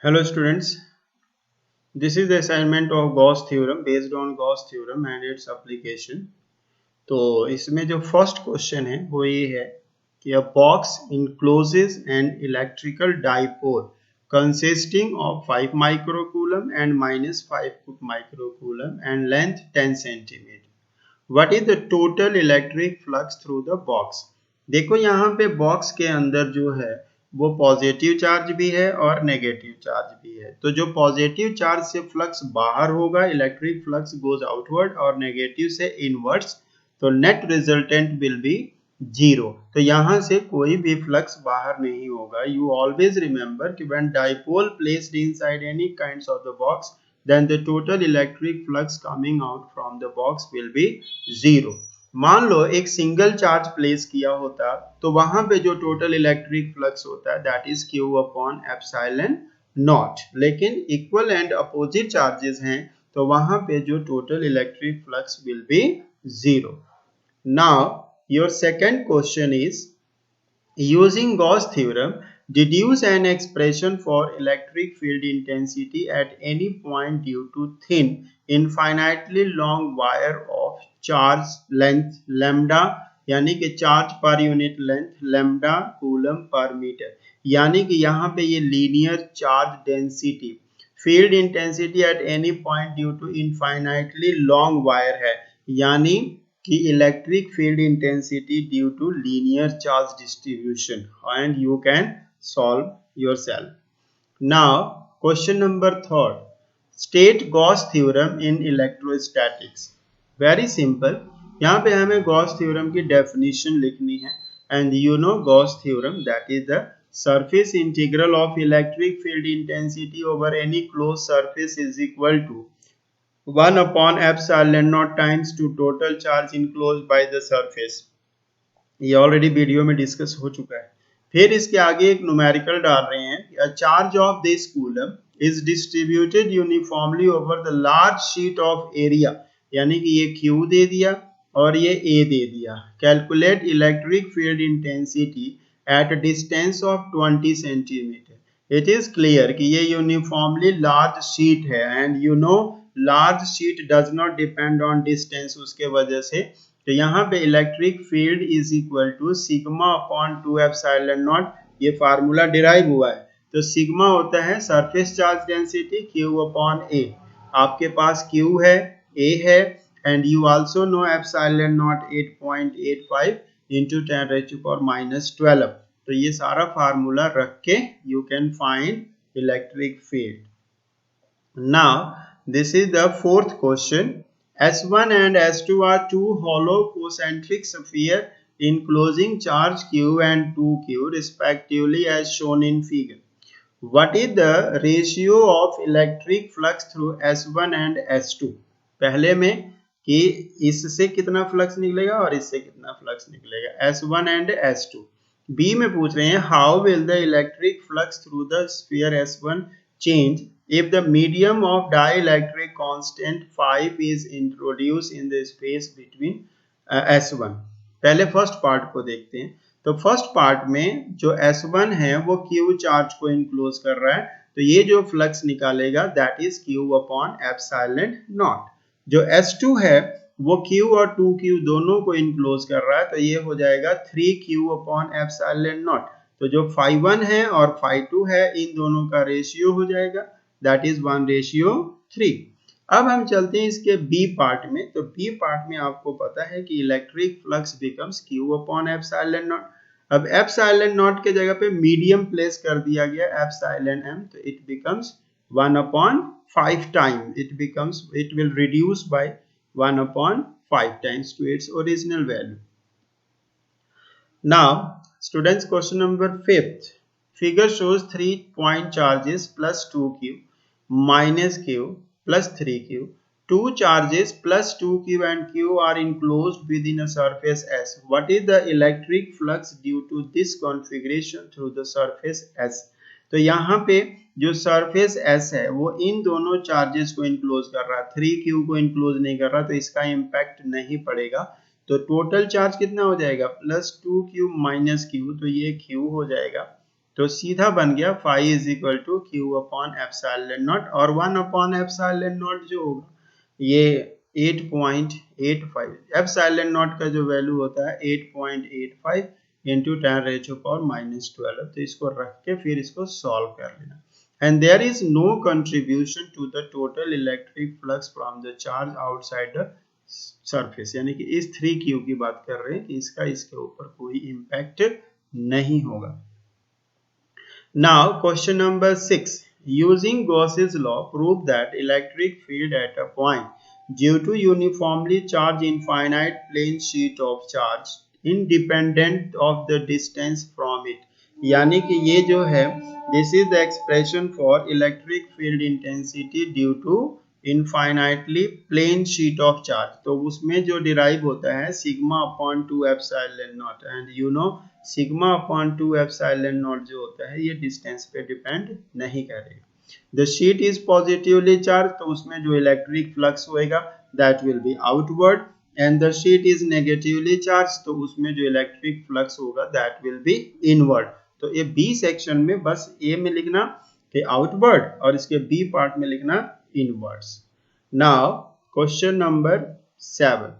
Hello students, this is the assignment of Gauss theorem based on Gauss theorem and its application. तो इसमें जो first question है वो ये है कि a box encloses an electrical dipole consisting of 5 microcoulomb and minus 5 microcoulomb and length 10 cm. What is the total electric flux through the box? देखो यहाँ पे बॉक्स के अंदर जो है वो पॉजिटिव चार्ज भी है और नेगेटिव चार्ज भी है। तो जो पॉजिटिव चार्ज से फ्लक्स बाहर होगा, इलेक्ट्रिक फ्लक्स गोज आउटवर्ड, और नेगेटिव से इनवर्ड्स, तो net resultant will be zero. तो यहाँ से कोई भी फ्लक्स बाहर नहीं होगा। यू ऑलवेज रिमेंबर कि when dipole placed inside any kinds of the box, then the total electric flux coming out from the box will be zero. मान लो एक सिंगल चार्ज प्लेस किया होता तो वहां पे जो टोटल इलेक्ट्रिक फ्लक्स होता है that is Q upon epsilon not. लेकिन इक्वल एंड अपोजिट चार्जेस हैं तो वहां पे जो total electric flux will be zero. Now your second question is, using Gauss theorem, deduce an expression for electric field intensity at any point due to thin, infinitely long wire of charge length lambda, यानी कि charge per unit length lambda coulomb per metre. यानी कि यहाँ पे ये linear charge density field intensity at any point due to infinitely long wire है, यानी कि electric field intensity due to linear charge distribution, and you can solve yourself. Now question number third, state Gauss theorem in electrostatics. Very simple, यहाँ पे हमें Gauss theorem की definition लिखनी है। And you know Gauss theorem, that is the surface integral of electric field intensity over any closed surface is equal to 1 upon epsilon naught times to total charge enclosed by the surface। ये already video में discuss हो चुका है। फिर इसके आगे एक numerical डाल रहे हैं, a charge of this coulomb is distributed uniformly over the large sheet of area, यानी कि ये Q दे दिया और ये A दे दिया। Calculate electric field intensity at distance of 20 centimetre. It is clear कि ये यूनिफॉर्मली लार्ज शीट है, and you know large sheet does not depend on distance, उसके वजह से तो यहाँ पे electric field is equal to sigma upon 2 epsilon naught. ये फार्मूला डिराइव हुआ है, तो सिग्मा होता है surface charge density Q upon A. आपके पास क्यू है, ए है, and you also know epsilon naught 8.85 into 10 raised to power minus 12। तो ये सारा फार्मूला रख के you can find electric field. Now this is the fourth question. S1 and S2 are two hollow concentric spheres enclosing charge Q and 2Q respectively as shown in figure. What is the ratio of electric flux through S1 and S2? पहले में कि इससे कितना flux निकलेगा और इससे कितना flux निकलेगा, S1 and S2। B में पूछ रहे हैं, how will the electric flux through the sphere S1 change if the medium of dielectric constant 5 is introduced in the space between S1। पहले फर्स्ट पार्ट को देखते हैं। तो फर्स्ट पार्ट में जो S1 है वो Q चार्ज को इनक्लोज कर रहा है, तो ये जो फ्लक्स निकालेगा that is Q upon epsilon naught. जो S2 है वो Q और 2Q दोनों को इनक्लोज कर रहा है, तो ये हो जाएगा 3Q अपॉन एप्सिलॉन नॉट। तो जो φ1 है और φ2 है इन दोनों का रेशियो हो जाएगा, दैट इज 1:3। अब हम चलते हैं इसके बी पार्ट में। तो बी पार्ट में आपको पता है कि electric flux becomes Q upon epsilon not. अब एप्सिलॉन नॉट के जगह पे मीडियम प्लेस कर दिया गया एप्सिलॉन m, तो it becomes 1/5 time, it will reduce by 1/5 times to its original value. Now students, question number 5th. Figure shows 3 point charges plus 2Q minus Q plus 3Q. Two charges plus 2Q and Q are enclosed within a surface S. What is the electric flux due to this configuration through the surface S? तो यहाँ पे जो surface S है वो इन दोनों charges को enclose कर रहा है, 3Q को इनक्लोज नहीं कर रहा, तो इसका इम्पैक्ट नहीं पड़ेगा। तो टोटल चार्ज कितना हो जाएगा, प्लस 2Q माइनस Q, तो ये Q हो जाएगा। तो सीधा बन गया phi is equal to Q upon epsilon naught, और 1 अपॉन एप्सिलॉन नॉट जो होगा ये 8.85, एप्सिलॉन नॉट का जो वैल्यू होता है 8.85 इंटू 10⁻⁻12। तो इसको रख के फिर इसको सॉल्व कर लेना। And there is no contribution to the total electric flux from the charge outside the surface, यानी कि इस 3Q की बात कर रहे हैं कि इसका इसके ऊपर कोई इम्पैक्ट नहीं होगा। Now question number 6, using Gauss's law prove that electric field at a point due to uniformly charged infinite plane sheet of charge independent of the distance from it, यानी कि ये जो है this is the expression for electric field intensity due to infinitely plane sheet of charge. तो उसमें जो derive होता है sigma upon 2 epsilon naught, and you know sigma upon 2 epsilon naught जो होता है ये डिस्टेंस पे डिपेंड नहीं करेगा। The sheet is positively charge, तो उसमें जो इलेक्ट्रिक फ्लक्स होएगा that will be outward, and the sheet is negatively charge, तो उसमें जो इलेक्ट्रिक फ्लक्स होगा दैट विल बी इनवर्ड। तो ये बी सेक्शन में बस ए में लिखना कि आउटवर्ड और इसके बी पार्ट में लिखना inwards. Now question number 7,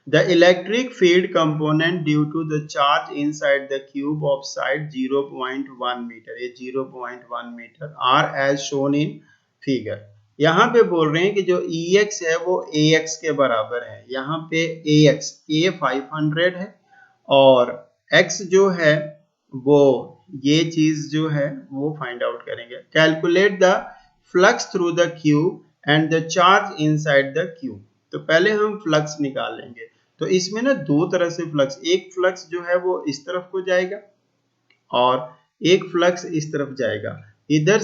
the electric field component due to the charge inside the cube of side 0.1 meter, ये 0.1 metre are as shown in figure। यहाँ पे बोल रहे हैं कि जो EX है वो AX के बराबर है। यहाँ पे AX A 500 है और X जो है वो ये चीज जो है वो फाइंड आउट करेंगे। Calculate the flux through the cube and the charge inside the cube. तो पहले हम फ्लक्स निकालेंगे। तो इसमें ना दो तरह से फ्लक्स, एक फ्लक्स जो है वो इस तरफ को जाएगा और एक फ्लक्स इस तरफ जाएगा। इधर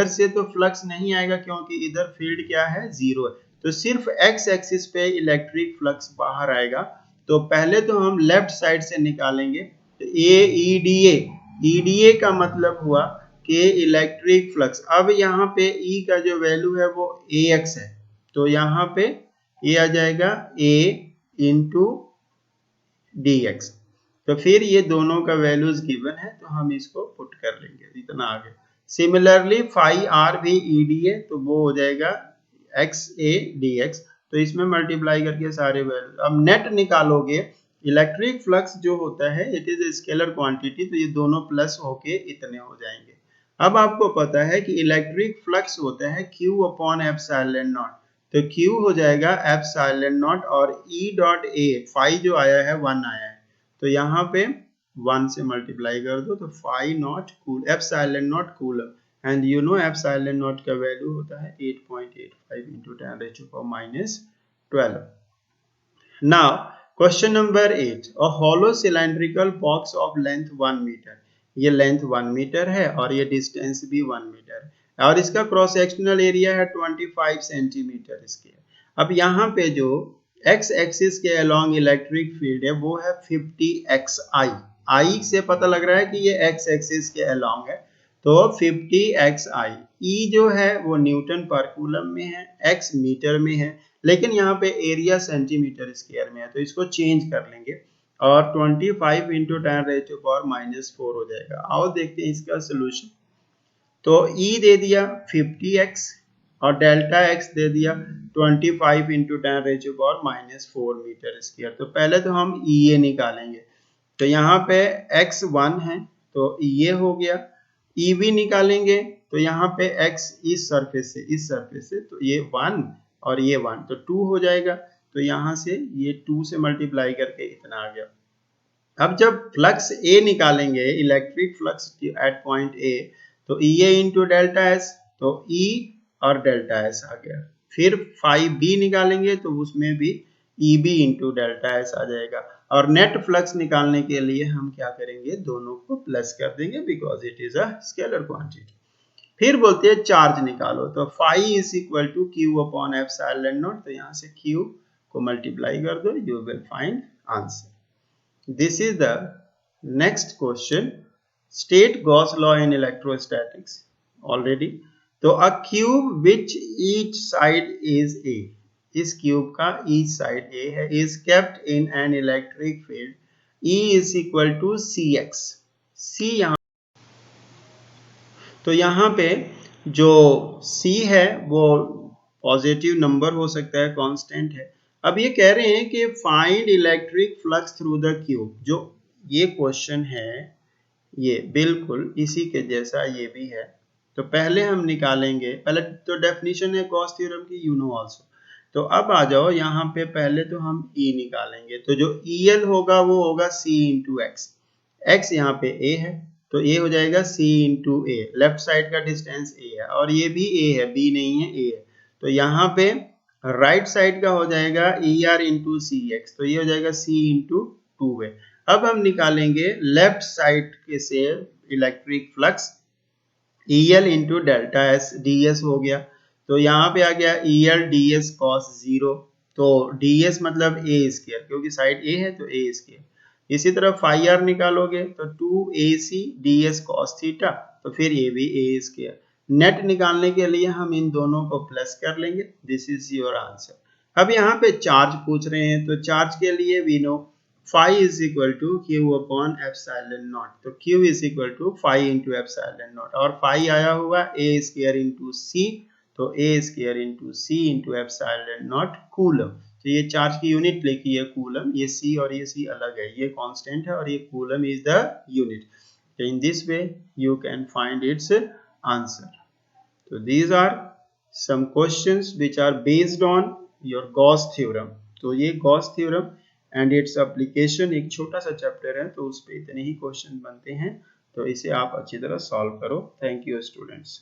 से तो फ्लक्स नहीं आएगा क्योंकि इधर फील्ड क्या है, जीरो है। तो सिर्फ एक्स एक्सिस पे इलेक्ट्रिक फ्लक्स बाहर आएगा। तो पहले तो हम लेफ्ट साइड से निकालेंगे। ईडीए का मतलब हुआ कि इलेक्ट्रिक फ्लक्स। अब यहाँ पे ई का जो वैल्यू है वो ए एक्स है, तो यहाँ पे ये आ जाएगा ए इंटू डी एक्स। तो फिर ये दोनों का वैल्यूज गिवन है तो हम इसको पुट कर लेंगे, इतना आगे। सिमिलरली फाई आर भी ईडीए, तो वो हो जाएगा एक्स ए डी एक्स। तो इसमें मल्टीप्लाई करके सारे वैल्यू, अब नेट निकालोगे। इलेक्ट्रिक फ्लक्स जो होता है it is a scalar quantity, तो ये दोनों प्लस होके इतने हो जाएंगे। अब आपको पता है कि इलेक्ट्रिक फ्लक्स होता है Q अपॉन एप्सिलॉन नॉट, तो Q हो जाएगा एप्सिलॉन नॉट और E डॉट A फाई जो आया है 1 आया है, तो यहाँ पे 1 से मल्टीप्लाई कर दो तो phi naught cool epsilon naught coulomb, and you know epsilon naught का वैल्यू होता है 8.85 into 10⁻⁻12। Now question number 8, a hollow cylindrical box of length 1 metre. ये लेंथ 1 मीटर है और ये डिस्टेंस भी 1 मीटर है और इसका क्रॉस सेक्शनल एरिया है 25 सेंटीमीटर स्क्वायर। अब यहाँ पे जो एक्स एक्सिस के अलोंग इलेक्ट्रिक फील्ड है वो है 50xi। आई से पता लग रहा है कि ये एक्स एक्सिस के अलोंग है, तो 50xi। ई जो है वो न्यूटन पर कूलम में है, एक्स मीटर में है, लेकिन यहाँ पे एरिया सेंटीमीटर स्क्वायर में है, तो इसको चेंज कर लेंगे और 25 इंटू 10⁻⁻4 हो जाएगा। आओ देखते हैं इसका सोल्यूशन। तो E दे दिया 50x और डेल्टा x दे दिया 25 इंटू 10⁻⁻4 मीटर स्क्वायर। तो पहले तो हम EA निकालेंगे। तो यहाँ पे x 1 है तो ये हो गया। EB निकालेंगे तो यहाँ पे x इस सरफेस से तो ये 1 और ये 1 तो 2 हो जाएगा। तो यहाँ से ये 2 से मल्टीप्लाई करके इतना आ गया। अब जब फ्लक्स A निकालेंगे, electric flux at point A, तो EA इंटू डेल्टा एस, तो E और डेल्टा एस आ गया। फिर फाई B निकालेंगे तो उसमें भी EB इंटू डेल्टा एस आ जाएगा। और नेट फ्लक्स निकालने के लिए हम क्या करेंगे, दोनों को प्लस कर देंगे because it is a scalar quantity. फिर बोलते हैं चार्ज निकालो, तो phi is equal to Q upon epsilon naught, तो यहाँ से क्यू को मल्टीप्लाई कर दो, you will find answer. This is the next question, state Gauss law in electrostatics already. तो a cube which each side is A, इस cube का each side A है, is kept in an electric field E is equal to Cx। C यहाँ, तो यहाँ पे जो C है वो पॉजिटिव नंबर हो सकता है, कांस्टेंट है। अब ये कह रहे हैं कि find electric flux through the cube, जो ये क्वेश्चन है ये बिल्कुल इसी के जैसा ये भी है। तो पहले हम निकालेंगे, पहले तो डेफिनेशन है गॉस थ्योरम की, यू नो आल्सो। तो अब आ जाओ यहाँ पे, पहले तो हम E निकालेंगे, तो जो EL होगा वो होगा C इंटू एक्स। एक्स यहाँ पे A है, तो ये हो जाएगा C इंटू ए, लेफ्ट साइड का डिस्टेंस A है और ये भी A है, B नहीं है, A है। तो यहाँ पे राइट साइड का हो जाएगा ER इंटू सी एक्स, तो ये हो जाएगा C इंटू 2A। अब हम निकालेंगे लेफ्ट साइड के से electric flux, EL into delta S, ds हो गया। तो यहाँ पे आ गया EL ds cos 0, तो ds मतलब a स्क्वायर, क्योंकि साइड a है तो a स्क्वायर। इसी तरह फाई r निकालोगे तो 2ac ds cos थीटा, तो फिर ये भी a स्क्वायर। नेट निकालने के लिए हम इन दोनों को प्लस कर लेंगे, दिस इज योर आंसर। अब यहाँ पे चार्ज पूछ रहे हैं, तो चार्ज के लिए we know phi is equal to q upon epsilon naught, तो q is equal to phi into epsilon naught, और phi आया हुआ a square into c, तो a square into c into epsilon naught coulomb. तो ये charge की unit लिखी है कूलम, ये c और ये c अलग है, ये कांस्टेंट है और ये कूलम इज द यूनिट। तो in this way you can find its answer. So these are some questions which are based on your Gauss theorem. तो ये Gauss theorem and its application एक छोटा सा चैप्टर है, तो उस पर इतने ही क्वेश्चन बनते हैं, तो इसे आप अच्छी तरह सॉल्व करो। Thank you students.